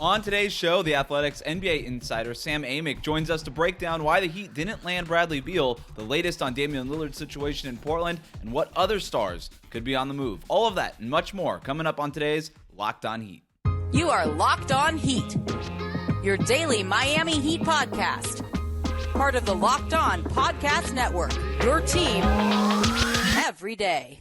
On today's show, the Athletics NBA insider Sam Amick joins us to break down why the Heat didn't land Bradley Beal, the latest on Damian Lillard's situation in Portland, and what other stars could be on the move. All of that and much more coming up on today's Locked On Heat. You are Locked On Heat, your daily Miami Heat podcast. Part of the Locked On Podcast Network, your team every day.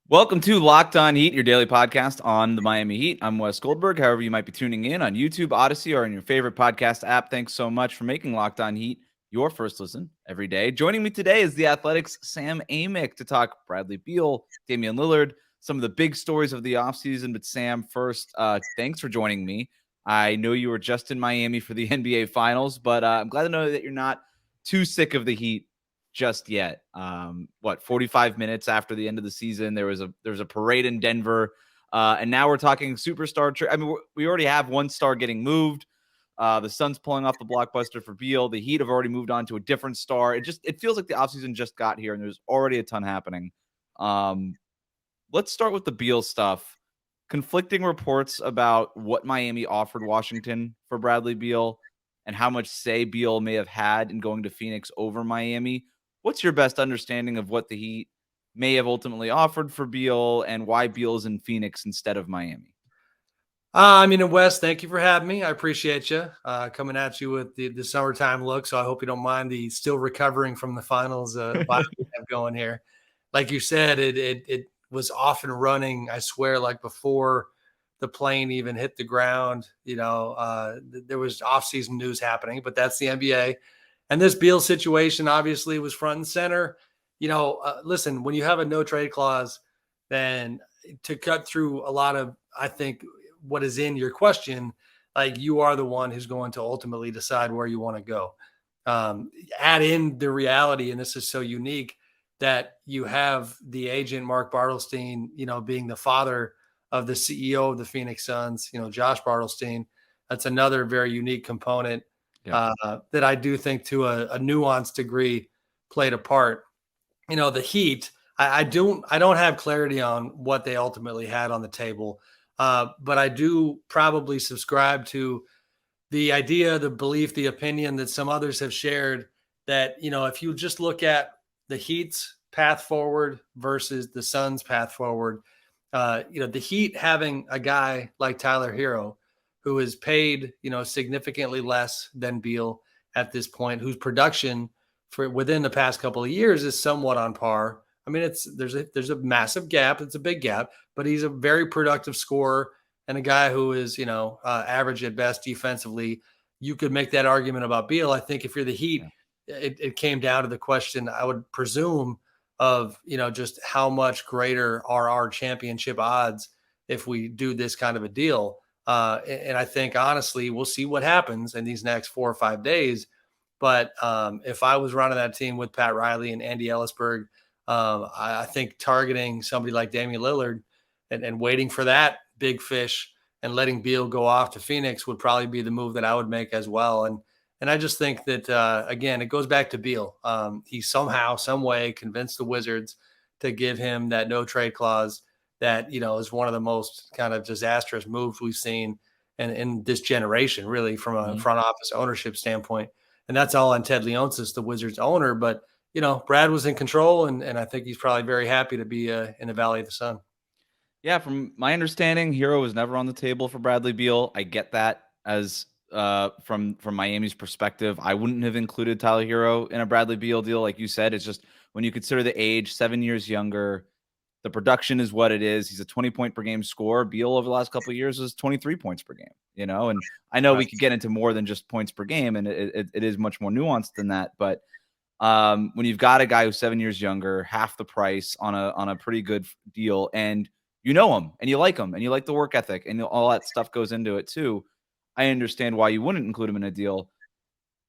Welcome to Locked On Heat, your daily podcast on the Miami Heat. I'm Wes Goldberg. However you might be tuning in on YouTube, Odyssey, or on your favorite podcast app, thanks so much for making Locked On Heat your first listen every day. Joining me today is the Athletics' Sam Amick to talk Bradley Beal, Damian Lillard, some of the big stories of the offseason. But Sam, first, thanks for joining me. I know you were just in Miami for the NBA Finals, but I'm glad to know that you're not too sick of the Heat just yet. 45 minutes after the end of the season, there was a parade in Denver, and now we're talking superstar. I mean, we already have one star getting moved. The Suns pulling off the blockbuster for Beal. The Heat have already moved on to a different star. It feels like the offseason just got here, and there's already a ton happening. Let's start with the Beal stuff. Conflicting reports about what Miami offered Washington for Bradley Beal and how much say Beal may have had in going to Phoenix over Miami. What's your best understanding of what the Heat may have ultimately offered for Beal and why Beal is in Phoenix instead of Miami? Wes, thank you for having me. I appreciate you coming at you with the summertime look. So I hope you don't mind the still recovering from the finals we have going here. Like you said, it was off and running. I swear, like before the plane even hit the ground, there was offseason news happening, but that's the NBA. And this Beal situation obviously was front and center. Listen, when you have a no trade clause, then to cut through a lot of, I think, what is in your question, like you are the one who's going to ultimately decide where you want to go. Add in the reality, and this is so unique, that you have the agent, Mark Bartelstein, being the father of the CEO of the Phoenix Suns, Josh Bartelstein. That's another very unique component. Yeah. That I do think to a nuanced degree played a part. The Heat, I don't have clarity on what they ultimately had on the table, but I do probably subscribe to the idea, the belief, the opinion that some others have shared that, if you just look at the Heat's path forward versus the Suns' path forward, the Heat having a guy like Tyler Herro, who is paid, significantly less than Beal at this point, whose production for within the past couple of years is somewhat on par. I mean, there's a massive gap. It's a big gap, but he's a very productive scorer and a guy who is, average at best defensively. You could make that argument about Beal. I think if you're the Heat, it came down to the question, I would presume, of, just how much greater are our championship odds if we do this kind of a deal. And I think, honestly, we'll see what happens in these next 4 or 5 days. But if I was running that team with Pat Riley and Andy Ellisberg, I think targeting somebody like Damian Lillard and waiting for that big fish and letting Beal go off to Phoenix would probably be the move that I would make as well. And I just think that, again, it goes back to Beal. He somehow, some way convinced the Wizards to give him that no trade clause that, is one of the most kind of disastrous moves we've seen in this generation, really, from a front office ownership standpoint. And that's all on Ted Leonsis, the Wizards owner. But, Brad was in control, and I think he's probably very happy to be in the Valley of the Sun. Yeah, from my understanding, Herro was never on the table for Bradley Beal. I get that as from Miami's perspective. I wouldn't have included Tyler Herro in a Bradley Beal deal. Like you said, it's just when you consider the age, 7 years younger, the production is what it is. He's a 20-point per game scorer. Beal over the last couple of years is 23 points per game, and I know we could get into more than just points per game, and it is much more nuanced than that. But when you've got a guy who's 7 years younger, half the price on a pretty good deal, and you know him and you like him and you like the work ethic and all that stuff goes into it too, I understand why you wouldn't include him in a deal.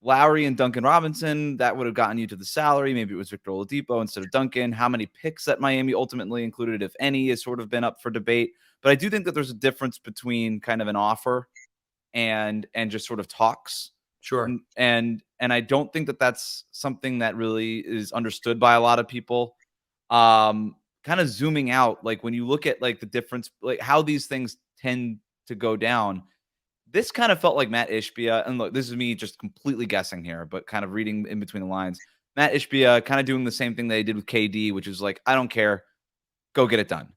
Lowry and Duncan Robinson, that would have gotten you to the salary. Maybe it was Victor Oladipo instead of Duncan. How many picks that Miami ultimately included, if any, has sort of been up for debate. But I do think that there's a difference between kind of an offer and just sort of talks. Sure. And I don't think that that's something that really is understood by a lot of people. Kind of zooming out, like when you look at like the difference, like how these things tend to go down, this kind of felt like Matt Ishbia. And look, this is me just completely guessing here, but kind of reading in between the lines. Matt Ishbia kind of doing the same thing they did with KD, which is like, I don't care, go get it done.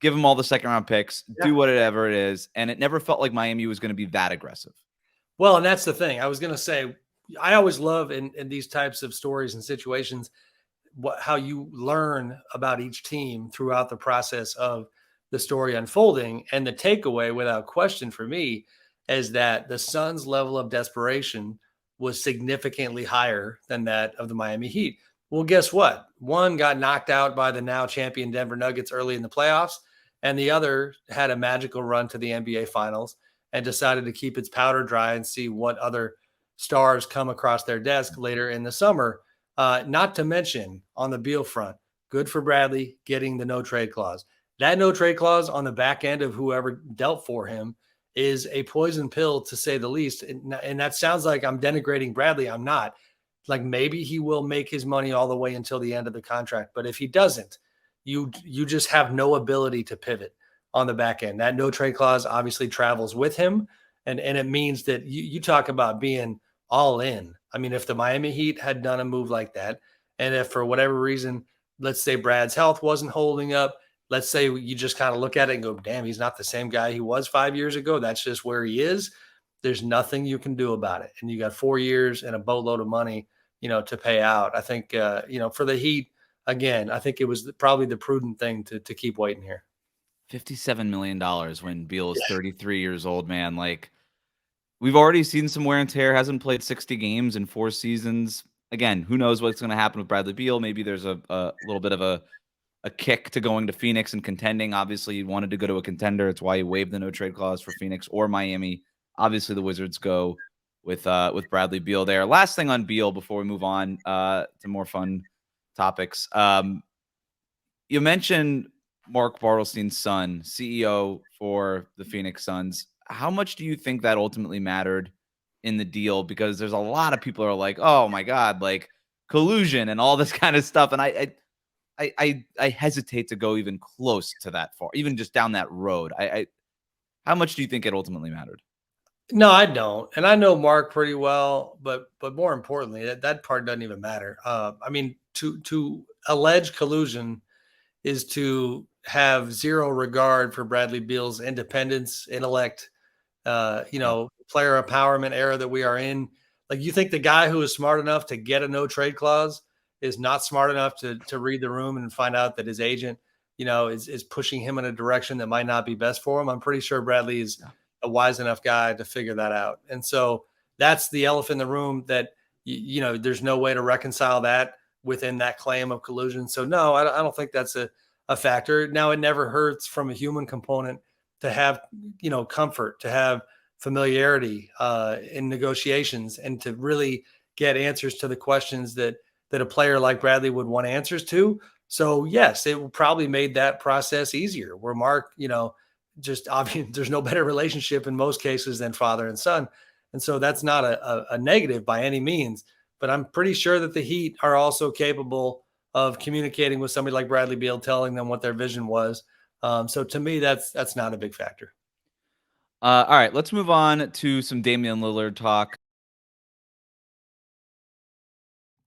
Give them all the second round picks, do whatever it is. And it never felt like Miami was going to be that aggressive. Well, and that's the thing. I was going to say, I always love in these types of stories and situations, how you learn about each team throughout the process of the story unfolding. And the takeaway, without question for me, is that the Suns' level of desperation was significantly higher than that of the Miami Heat. Well, guess what? One got knocked out by the now champion Denver Nuggets early in the playoffs, and the other had a magical run to the NBA Finals and decided to keep its powder dry and see what other stars come across their desk later in the summer. Not to mention on the Beal front, good for Bradley getting the no trade clause. That no trade clause on the back end of whoever dealt for him is a poison pill, to say the least. And that sounds like I'm denigrating Bradley. I'm not. Like, maybe he will make his money all the way until the end of the contract. But if he doesn't, you just have no ability to pivot on the back end. That no trade clause obviously travels with him. And it means that you talk about being all in. I mean, if the Miami Heat had done a move like that, and if for whatever reason, let's say Brad's health wasn't holding up, let's say you just kind of look at it and go, damn, he's not the same guy he was 5 years ago. That's just where he is. There's nothing you can do about it. And you got 4 years and a boatload of money, to pay out. I think, for the Heat, again, I think it was probably the prudent thing to keep waiting here. $57 million when Beal is 33 years old, man. Like, we've already seen some wear and tear. Hasn't played 60 games in 4 seasons. Again, who knows what's going to happen with Bradley Beal? Maybe there's a little bit of a kick to going to Phoenix and contending. Obviously, he wanted to go to a contender. It's why he waived the no trade clause for Phoenix or Miami. Obviously, the Wizards go with Bradley Beal there. Last thing on Beal before we move on to more fun topics. You mentioned Mark Bartelstein's son, CEO for the Phoenix Suns. How much do you think that ultimately mattered in the deal? Because there's a lot of people who are like, oh my God, like collusion and all this kind of stuff. And I hesitate to go even close to that far, even just down that road. How much do you think it ultimately mattered? No, I don't. And I know Mark pretty well, but more importantly, that part doesn't even matter. I mean, to allege collusion is to have zero regard for Bradley Beal's independence, intellect, player empowerment era that we are in. Like, you think the guy who is smart enough to get a no trade clause is not smart enough to read the room and find out that his agent, is pushing him in a direction that might not be best for him? I'm pretty sure Bradley is a wise enough guy to figure that out. And so that's the elephant in the room, that, there's no way to reconcile that within that claim of collusion. So no, I don't think that's a factor. Now, it never hurts from a human component to have, comfort, to have familiarity in negotiations, and to really get answers to the questions that a player like Bradley would want answers to. So yes, it probably made that process easier, where Mark, just obviously there's no better relationship in most cases than father and son. And so that's not a negative by any means, but I'm pretty sure that the Heat are also capable of communicating with somebody like Bradley Beal, telling them what their vision was. So to me, that's not a big factor. All right, let's move on to some Damian Lillard talk.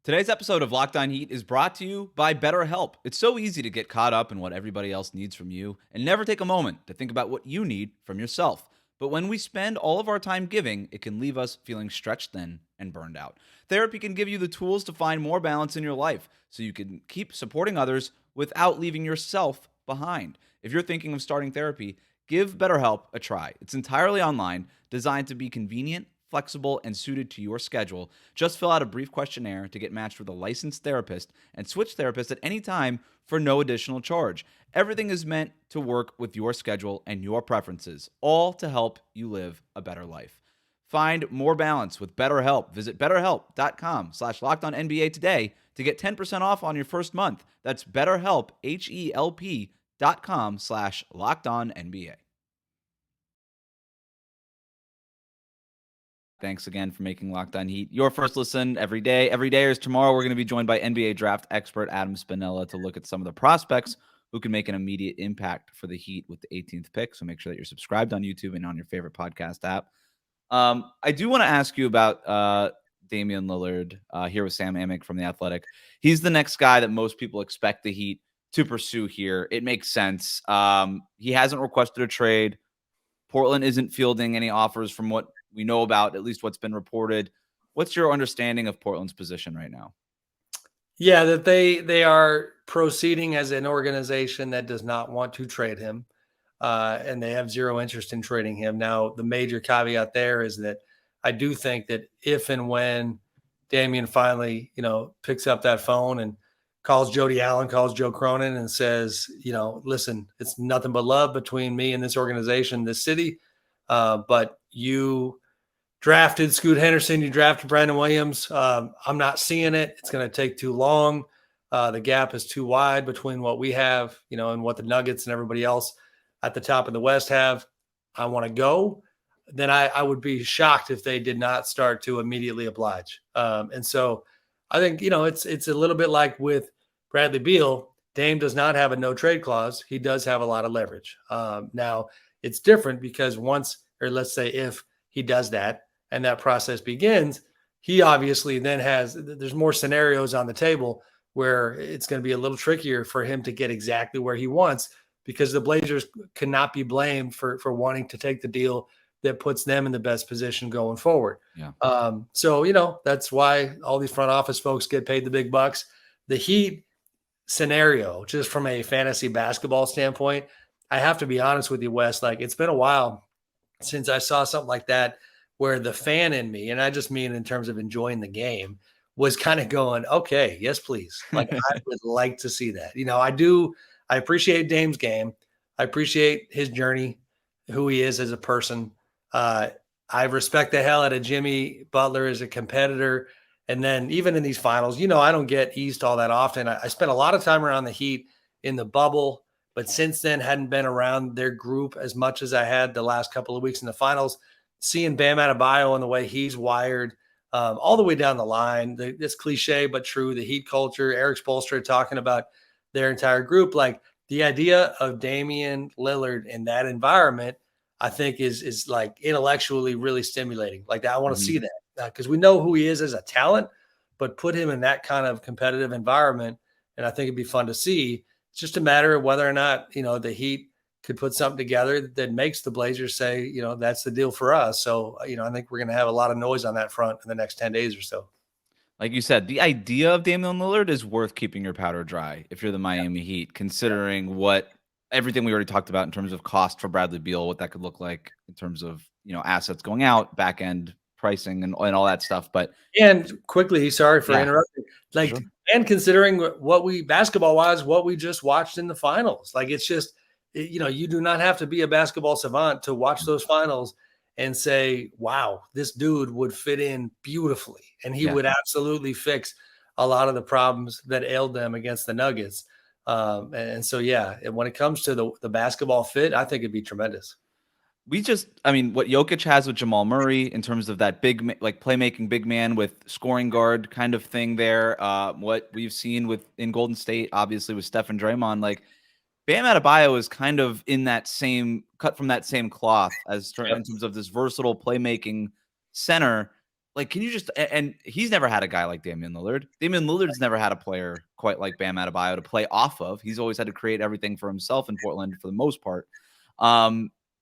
Today's episode of Locked On Heat is brought to you by BetterHelp. It's so easy to get caught up in what everybody else needs from you and never take a moment to think about what you need from yourself. But when we spend all of our time giving, it can leave us feeling stretched thin and burned out. Therapy can give you the tools to find more balance in your life so you can keep supporting others without leaving yourself behind. If you're thinking of starting therapy, give BetterHelp a try. It's entirely online, designed to be convenient, flexible, and suited to your schedule. Just fill out a brief questionnaire to get matched with a licensed therapist and switch therapists at any time for no additional charge. Everything is meant to work with your schedule and your preferences, all to help you live a better life. Find more balance with BetterHelp. Visit BetterHelp.com/LockedOnNBA today to get 10% off on your first month. That's BetterHelp, HELP.com/LockedOnNBA. Thanks again for making Locked On Heat your first listen every day. Every day is tomorrow. We're going to be joined by NBA draft expert Adam Spinella to look at some of the prospects who can make an immediate impact for the Heat with the 18th pick. So make sure that you're subscribed on YouTube and on your favorite podcast app. I do want to ask you about Damian Lillard here with Sam Amick from The Athletic. He's the next guy that most people expect the Heat to pursue here. It makes sense. He hasn't requested a trade. Portland isn't fielding any offers from what we know about, at least what's been reported. What's your understanding of Portland's position right now? Yeah, that they are proceeding as an organization that does not want to trade him, and they have zero interest in trading him. Now, the major caveat there is that I do think that if and when Damian finally, picks up that phone and calls Jody Allen, calls Joe Cronin and says, listen, it's nothing but love between me and this organization, this city, but you drafted Scoot Henderson, you drafted Brandon Williams. I'm not seeing it. It's going to take too long. The gap is too wide between what we have, and what the Nuggets and everybody else at the top of the West have. I want to go. Then I would be shocked if they did not start to immediately oblige. And so I think, it's a little bit like with Bradley Beal. Dame does not have a no trade clause. He does have a lot of leverage. Now it's different because let's say if he does that, and that process begins, he obviously then there's more scenarios on the table where it's going to be a little trickier for him to get exactly where he wants, because the Blazers cannot be blamed for wanting to take the deal that puts them in the best position going forward. Yeah. So, that's why all these front office folks get paid the big bucks. The Heat scenario, just from a fantasy basketball standpoint, I have to be honest with you, Wes, like it's been a while since I saw something like that, where the fan in me, and I just mean in terms of enjoying the game, was kind of going, okay, yes, please. Like I would like to see that. I appreciate Dame's game. I appreciate his journey, who he is as a person. I respect the hell out of Jimmy Butler as a competitor. And then even in these finals, I don't get eased all that often. I spent a lot of time around the Heat in the bubble, but since then hadn't been around their group as much as I had the last couple of weeks in the finals. Seeing Bam Adebayo and the way he's wired all the way down the line, it's cliche but true, the Heat culture, Eric Spoelstra talking about their entire group, like the idea of Damian Lillard in that environment, I think is like intellectually really stimulating. Like I want to see that because we know who he is as a talent, but put him in that kind of competitive environment, and I think it'd be fun to see. It's just a matter of whether or not, the Heat could put something together that makes the Blazers say, that's the deal for us. So, I think we're going to have a lot of noise on that front in the next 10 days or so. Like you said, the idea of Damian Lillard is worth keeping your powder dry if you're the Miami Heat, considering everything we already talked about in terms of cost for Bradley Beal, what that could look like in terms of, assets going out, back end pricing and all that stuff. And quickly, sorry for interrupting, Sure. And considering basketball wise, what we just watched in the finals, like it's just, you do not have to be a basketball savant to watch those finals and say, wow, this dude would fit in beautifully. And he would absolutely fix a lot of the problems that ailed them against the Nuggets. And so, when it comes to the basketball fit, I think it'd be tremendous. What Jokic has with Jamal Murray in terms of that big, like playmaking big man with scoring guard kind of thing there. What we've seen in Golden State, obviously with Steph and Draymond, like Bam Adebayo is kind of in that same cut from that same cloth in terms of this versatile playmaking center. Like, can you and he's never had a guy like Damian Lillard. Damian Lillard's never had a player quite like Bam Adebayo to play off of. He's always had to create everything for himself in Portland for the most part.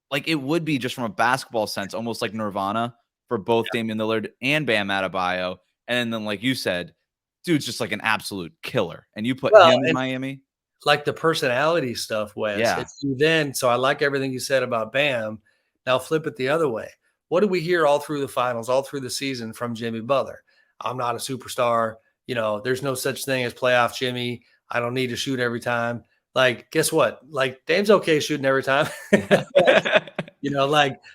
Like it would be just from a basketball sense, almost like Nirvana for both Damian Lillard and Bam Adebayo. And then, like you said, dude's just like an absolute killer. And you put him in Miami. Like the personality stuff, Wes. Yeah. So I like everything you said about Bam. Now flip it the other way. What do we hear all through the finals, all through the season from Jimmy Butler? I'm not a superstar. There's no such thing as playoff Jimmy. I don't need to shoot every time. Like, guess what? Like Dame's okay shooting every time.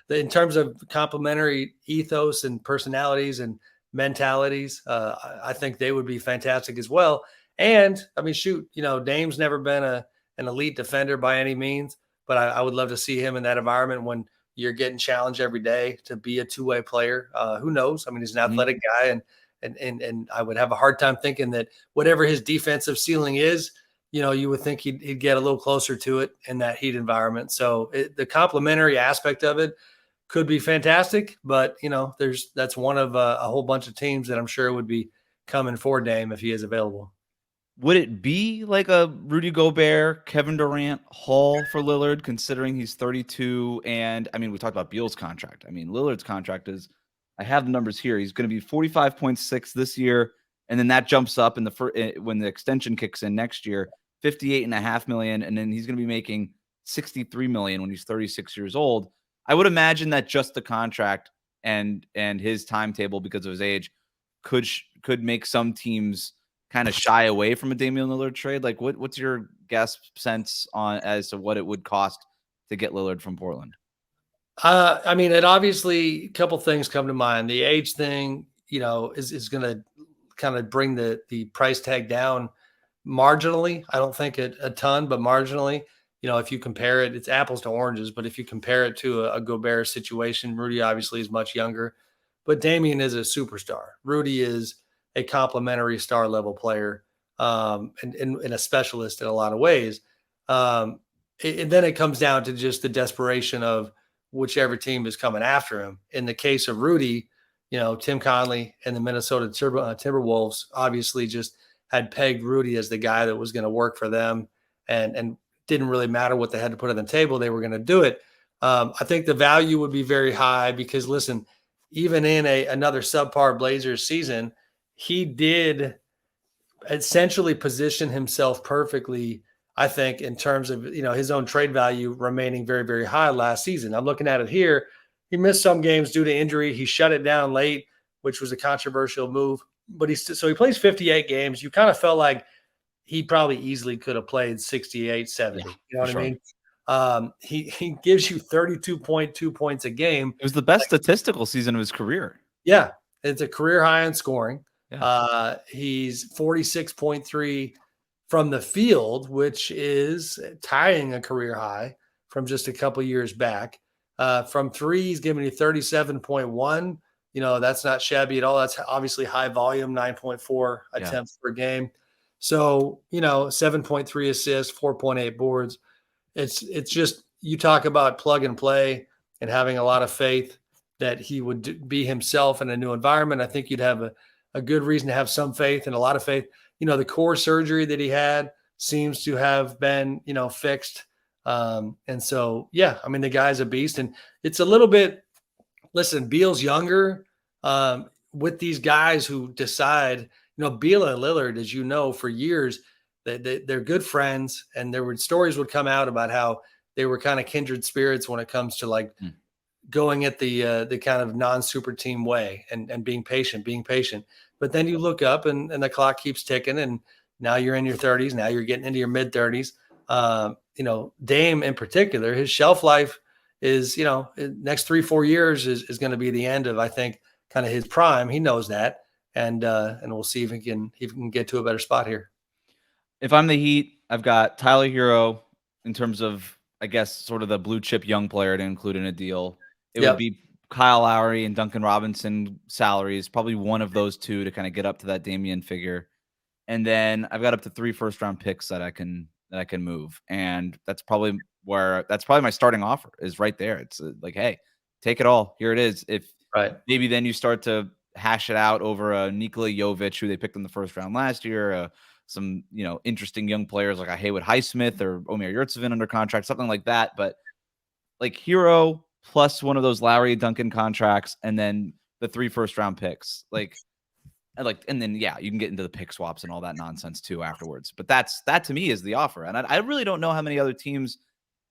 In terms of complementary ethos and personalities and mentalities, I think they would be fantastic as well. And Dame's never been an elite defender by any means, but I would love to see him in that environment when you're getting challenged every day to be a two-way player. Who knows? I mean, he's an athletic guy, and I would have a hard time thinking that whatever his defensive ceiling is, you would think he'd get a little closer to it in that Heat environment. So the complementary aspect of it could be fantastic, but that's one of a whole bunch of teams that I'm sure would be coming for Dame if he is available. Would it be like a Rudy Gobert, Kevin Durant haul for Lillard, considering he's 32? And I mean, we talked about Beal's contract. I mean, Lillard's contract is, I have the numbers here. He's going to be 45.6 this year. And then that jumps up in when the extension kicks in next year, 58.5 million. And then he's going to be making 63 million when he's 36 years old. I would imagine that just the contract and his timetable because of his age could make some teams kind of shy away from a Damian Lillard trade. Like what's your guess sense on as to what it would cost to get Lillard from Portland? I mean, it obviously, a couple things come to mind. The age thing, is going to kind of bring the price tag down marginally. I don't think a ton, but marginally. If you compare it, it's apples to oranges. But if you compare it to a Gobert situation, Rudy obviously is much younger, but Damian is a superstar. Rudy is a complimentary star level player, and a specialist in a lot of ways. And then it comes down to just the desperation of whichever team is coming after him. In the case of Rudy, Tim Conley and the Minnesota Timberwolves obviously just had pegged Rudy as the guy that was going to work for them, and didn't really matter what they had to put on the table. They were going to do it. I think the value would be very high because, listen, even in another subpar Blazers season, he did essentially position himself perfectly, I think, in terms of, his own trade value remaining very, very high last season. I'm looking at it here. He missed some games due to injury. He shut it down late, which was a controversial move. But he plays 58 games. You kind of felt like he probably easily could have played 68, 70. You know what I mean? He gives you 32.2 points a game. It was the best statistical season of his career. Yeah, it's a career high in scoring. Yeah. He's 46.3 from the field, which is tying a career high from just a couple years back. From three, he's giving you 37.1. That's not shabby at all. That's obviously high volume, 9.4 attempts per game. So, 7.3 assists, 4.8 boards. It's just, you talk about plug and play and having a lot of faith that he would be himself in a new environment. I think you'd have a good reason to have some faith and a lot of faith. The core surgery that he had seems to have been, fixed. And so, yeah, I mean, the guy's a beast, and it's a little bit, listen, Beal's younger, with these guys who decide, Beal and Lillard, as you know, for years, they're good friends, and stories would come out about how they were kind of kindred spirits when it comes to going at the kind of non-super team way and being patient. But then you look up and the clock keeps ticking, and now you're in your 30s. Now you're getting into your mid 30s. Dame in particular, his shelf life is, next 3-4 years is going to be the end of, I think, kind of his prime. He knows that. And we'll see if he can get to a better spot here. If I'm the Heat, I've got Tyler Herro in terms of, I guess, sort of the blue chip young player to include in a deal. It would be Kyle Lowry and Duncan Robinson salaries, probably one of those two to kind of get up to that Damian figure. And then I've got up to 3 first-round picks that I can move. And that's probably my starting offer is right there. It's like, hey, take it all. Here it is. Maybe then you start to hash it out over a Nikola Jovic, who they picked in the first round last year, some interesting young players like a Haywood Highsmith or Omer Yurtseven under contract, something like that. But like Herro plus one of those Lowry Duncan contracts, and then the 3 first-round picks, and then you can get into the pick swaps and all that nonsense too afterwards. But that to me is the offer, and I really don't know how many other teams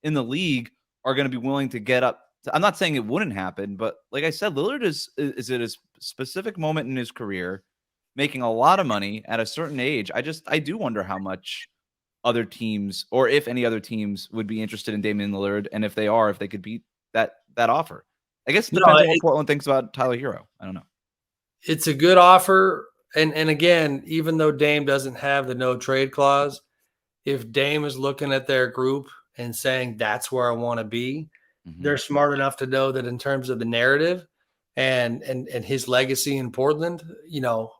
in the league are going to be willing to get up. I'm not saying it wouldn't happen, but like I said, Lillard is at a specific moment in his career, making a lot of money at a certain age. I do wonder how much other teams, or if any other teams, would be interested in Damian Lillard, and if they could beat that offer. I guess it depends on what Portland thinks about Tyler Herro. I don't know. It's a good offer, and again, even though Dame doesn't have the no trade clause, if Dame is looking at their group and saying that's where I want to be, they're smart enough to know that in terms of the narrative and his legacy in Portland,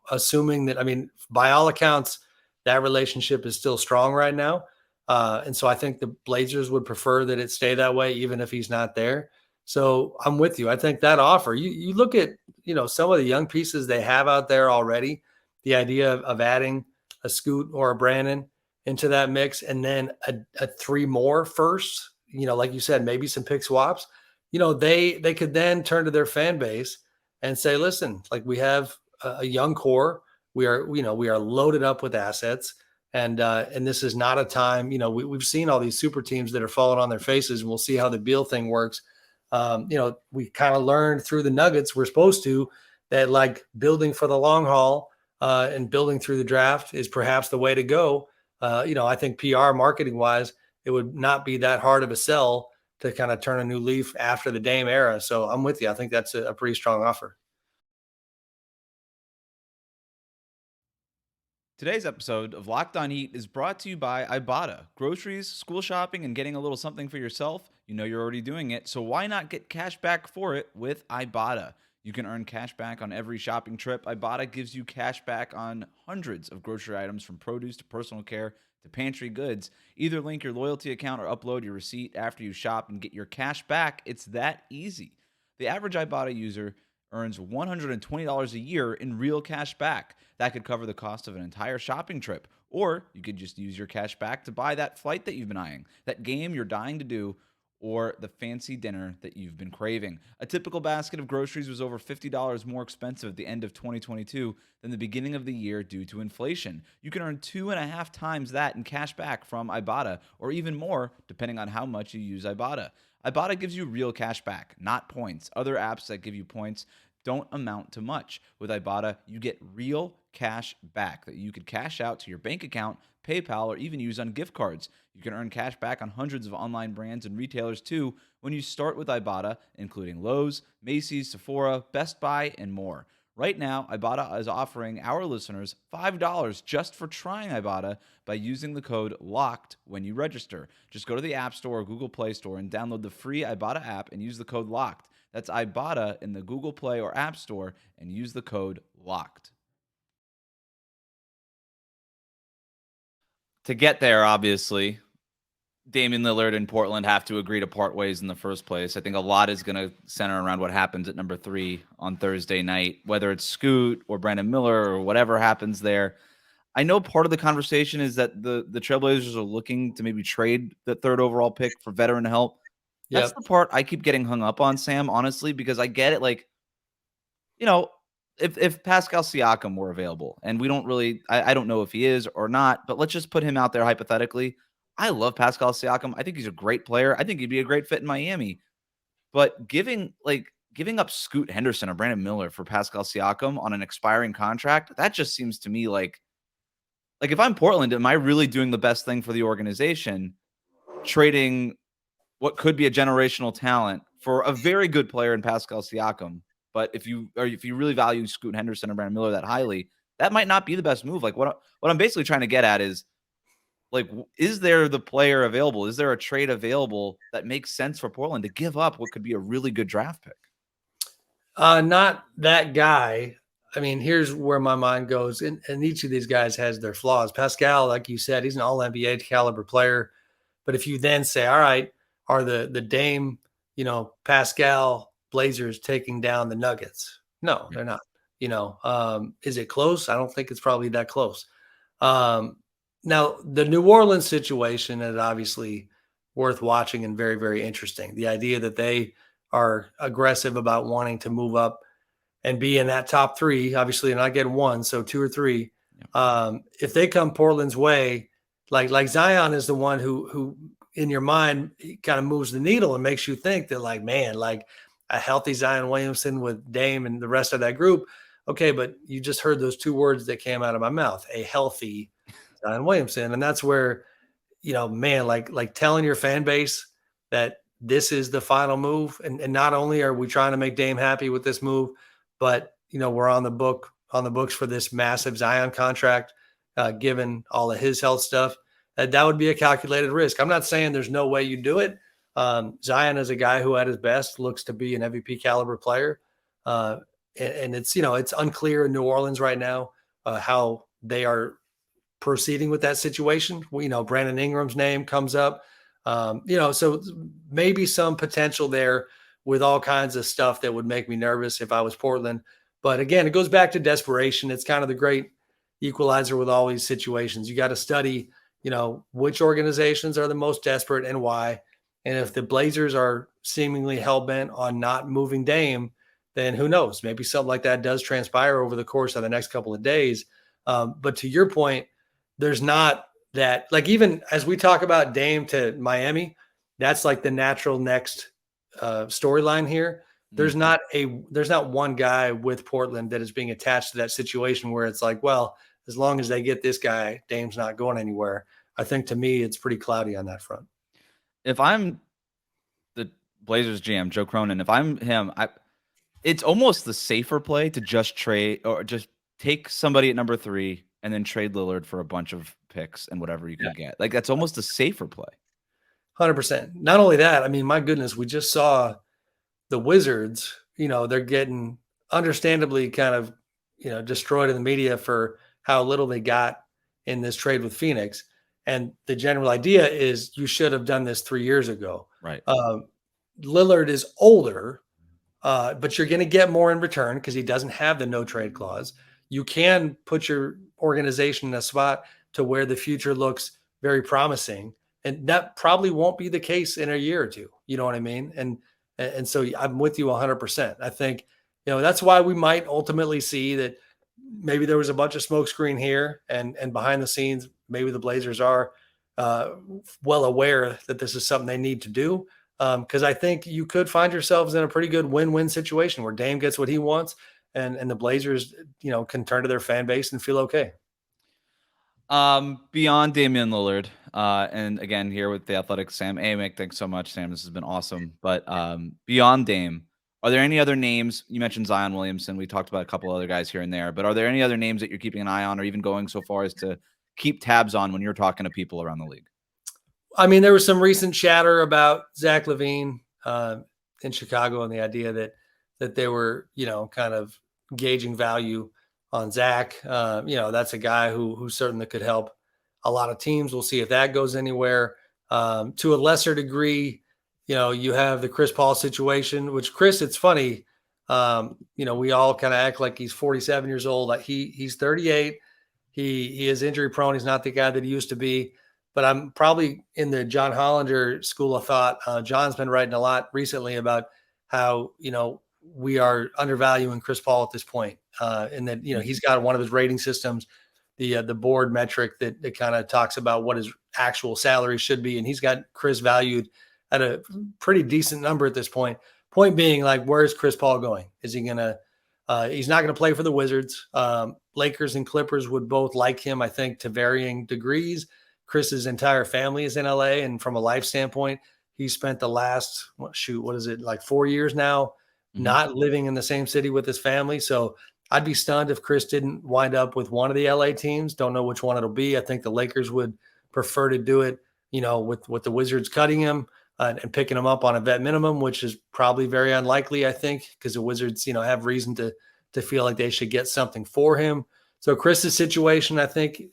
assuming that, I mean, by all accounts, that relationship is still strong right now. And so I think the Blazers would prefer that it stay that way, even if he's not there. So I'm with you. I think that offer, you look at, some of the young pieces they have out there already, the idea of adding a Scoot or a Brandon into that mix, and then a 3 more first, like you said, maybe some pick swaps, they could then turn to their fan base and say, listen, like, we have a young core. We are loaded up with assets. And this is not a time, we've seen all these super teams that are falling on their faces, and we'll see how the Beal thing works. We kind of learned through the Nuggets, we're supposed to, that like building for the long haul and building through the draft is perhaps the way to go. I think PR marketing wise, it would not be that hard of a sell to kind of turn a new leaf after the Dame era. So I'm with you. I think that's a pretty strong offer. Today's episode of Locked On Heat is brought to you by Ibotta. Groceries, school shopping, and getting a little something for yourself. You know you're already doing it, so why not get cash back for it with Ibotta? You can earn cash back on every shopping trip. Ibotta gives you cash back on hundreds of grocery items, from produce to personal care to pantry goods. Either link your loyalty account or upload your receipt after you shop and get your cash back. It's that easy. The average Ibotta user earns $120 a year in real cash back. That could cover the cost of an entire shopping trip. Or you could just use your cash back to buy that flight that you've been eyeing, that game you're dying to do, or the fancy dinner that you've been craving. A typical basket of groceries was over $50 more expensive at the end of 2022 than the beginning of the year due to inflation. You can earn 2.5 times that in cash back from Ibotta, or even more, depending on how much you use Ibotta. Ibotta gives you real cash back, not points. Other apps that give you points don't amount to much. With Ibotta, you get real cash back that you could cash out to your bank account, PayPal, or even use on gift cards. You can earn cash back on hundreds of online brands and retailers too when you start with Ibotta, including Lowe's, Macy's, Sephora, Best Buy, and more. Right now, Ibotta is offering our listeners $5 just for trying Ibotta by using the code LOCKED when you register. Just go to the App Store or Google Play Store and download the free Ibotta app and use the code LOCKED. That's Ibotta in the Google Play or App Store and use the code LOCKED. To get there, obviously, Damian Lillard and Portland have to agree to part ways in the first place. I think a lot is going to center around what happens at number 3 on Thursday night, whether it's Scoot or Brandon Miller or whatever happens there. I know part of the conversation is that the Trailblazers are looking to maybe trade the 3rd overall pick for veteran help. That's the part I keep getting hung up on, Sam, honestly, because I get it. Like, if Pascal Siakam were available, and we don't really, I don't know if he is or not, but let's just put him out there hypothetically. I love Pascal Siakam. I think he's a great player. I think he'd be a great fit in Miami. But giving up Scoot Henderson or Brandon Miller for Pascal Siakam on an expiring contract, that just seems to me like if I'm Portland, am I really doing the best thing for the organization, trading what could be a generational talent for a very good player in Pascal Siakam? But if you really value Scoot Henderson or Brandon Miller that highly, that might not be the best move. Like what I'm basically trying to get at is, like, is there the player available? Is there a trade available that makes sense for Portland to give up what could be a really good draft pick? Not that guy. I mean, here's where my mind goes. And each of these guys has their flaws. Pascal, like you said, he's an all-NBA caliber player. But if you then say, all right, are the Dame, Pascal Blazers taking down the Nuggets? No, they're not. Is it close? I don't think it's probably that close. Now, the New Orleans situation is obviously worth watching and very, very interesting. The idea that they are aggressive about wanting to move up and be in that top 3, obviously, and I get 1, so 2 or 3. If they come Portland's way, like Zion is the one who in your mind kind of moves the needle and makes you think that, like, man, like a healthy Zion Williamson with Dame and the rest of that group. Okay, but you just heard those 2 words that came out of my mouth, a healthy Zion Williamson. And that's where, man, like telling your fan base that this is the final move. And not only are we trying to make Dame happy with this move, but, we're on the books for this massive Zion contract, given all of his health stuff. That would be a calculated risk. I'm not saying there's no way you do it, Zion is a guy who at his best looks to be an MVP caliber player. And it's, it's unclear in New Orleans right now how they are proceeding with that situation. Brandon Ingram's name comes up, so maybe some potential there with all kinds of stuff that would make me nervous if I was Portland. But again, it goes back to desperation. It's kind of the great equalizer with all these situations. You got to study, which organizations are the most desperate and why. And if the Blazers are seemingly hell-bent on not moving Dame, then who knows? Maybe something like that does transpire over the course of the next couple of days. But to your point, there's not that, like, even as we talk about Dame to Miami, that's like the natural next storyline here. There's not one guy with Portland that is being attached to that situation where it's like, well, as long as they get this guy, Dame's not going anywhere. I think to me, it's pretty cloudy on that front. If I'm the Blazers GM, Joe Cronin, if I'm him, it's almost the safer play to just trade or just take somebody at number 3 and then trade Lillard for a bunch of picks and whatever you can get. Like, that's almost a safer play. 100%. Not only that, I mean, my goodness, we just saw the Wizards, they're getting understandably kind of, destroyed in the media for how little they got in this trade with Phoenix. And the general idea is you should have done this 3 years ago. Right. Lillard is older, but you're going to get more in return because he doesn't have the no trade clause. You can put your organization in a spot to where the future looks very promising. And that probably won't be the case in a year or two. You know what I mean? And so I'm with you 100%. I think, that's why we might ultimately see that maybe there was a bunch of smoke screen here and behind the scenes, maybe the Blazers are well aware that this is something they need to do. Because I think you could find yourselves in a pretty good win-win situation where Dame gets what he wants and the Blazers, can turn to their fan base and feel okay. Beyond Damian Lillard, and again here with the Athletic, Sam Amick. Thanks so much, Sam. This has been awesome. But beyond Dame, are there any other names? You mentioned Zion Williamson. We talked about a couple other guys here and there, but are there any other names that you're keeping an eye on, or even going so far as to keep tabs on when you're talking to people around the league? I mean, there was some recent chatter about Zach LaVine in Chicago and the idea that they were, kind of gauging value on Zach. That's a guy who certainly could help a lot of teams. We'll see if that goes anywhere. To a lesser degree, you have the Chris Paul situation, which Chris, it's funny. We all kind of act like he's 47 years old. Like he's 38. He is injury prone. He's not the guy that he used to be. But I'm probably in the John Hollander school of thought. John's been writing a lot recently about how, we are undervaluing Chris Paul at this point. And that, he's got one of his rating systems, the board metric that kind of talks about what his actual salary should be. And he's got Chris valued at a pretty decent number at this point. Point being, like, where's Chris Paul going? Is he going to he's not going to play for the Wizards. Lakers and Clippers would both like him, I think, to varying degrees. Chris's entire family is in LA. And from a life standpoint, he spent the last, 4 years now, not living in the same city with his family. So I'd be stunned if Chris didn't wind up with one of the LA teams. Don't know which one it'll be. I think the Lakers would prefer to do it, with the Wizards cutting him and picking him up on a vet minimum, which is probably very unlikely, I think, because the Wizards, have reason to feel like they should get something for him. So Chris's situation, I think,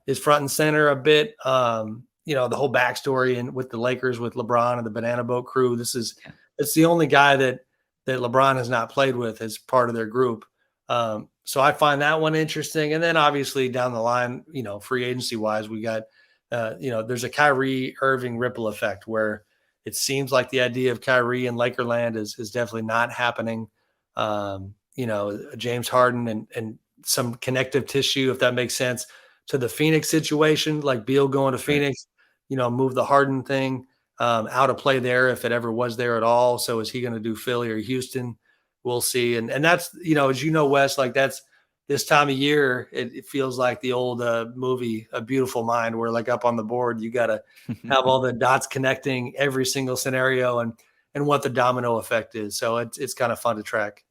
is front and center a bit. The whole backstory and with the Lakers, with LeBron and the Banana Boat crew, it's the only guy that LeBron has not played with as part of their group. So I find that one interesting. And then obviously down the line, free agency wise, we got, there's a Kyrie Irving ripple effect where it seems like the idea of Kyrie in Lakerland is definitely not happening. James Harden and some connective tissue, if that makes sense, to the Phoenix situation, like Beal going to Phoenix, move the Harden thing out of play there if it ever was there at all. So is he going to do Philly or Houston? We'll see. And that's, as Wes, like that's this time of year, it feels like the old movie, A Beautiful Mind, where like up on the board, you got to have all the dots connecting every single scenario and what the domino effect is. So it's kind of fun to track.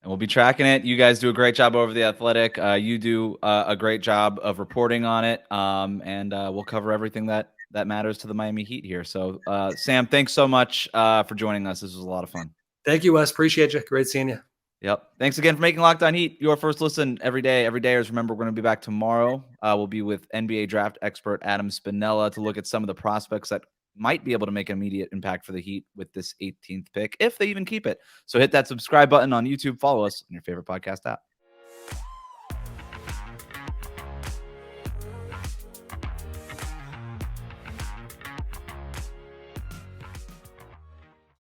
And we'll be tracking it. You guys do a great job over the Athletic. You do a great job of reporting on it. And we'll cover everything that that matters to the Miami Heat here. So, Sam, thanks so much for joining us. This was a lot of fun. Thank you, Wes. Appreciate you. Great seeing you. Yep. Thanks again for making Locked On Heat your first listen every day. Every dayers, remember, we're going to be back tomorrow. We'll be with NBA draft expert Adam Spinella to look at some of the prospects that might be able to make an immediate impact for the Heat with this 18th pick, if they even keep it. So hit that subscribe button on YouTube. Follow us on your favorite podcast app.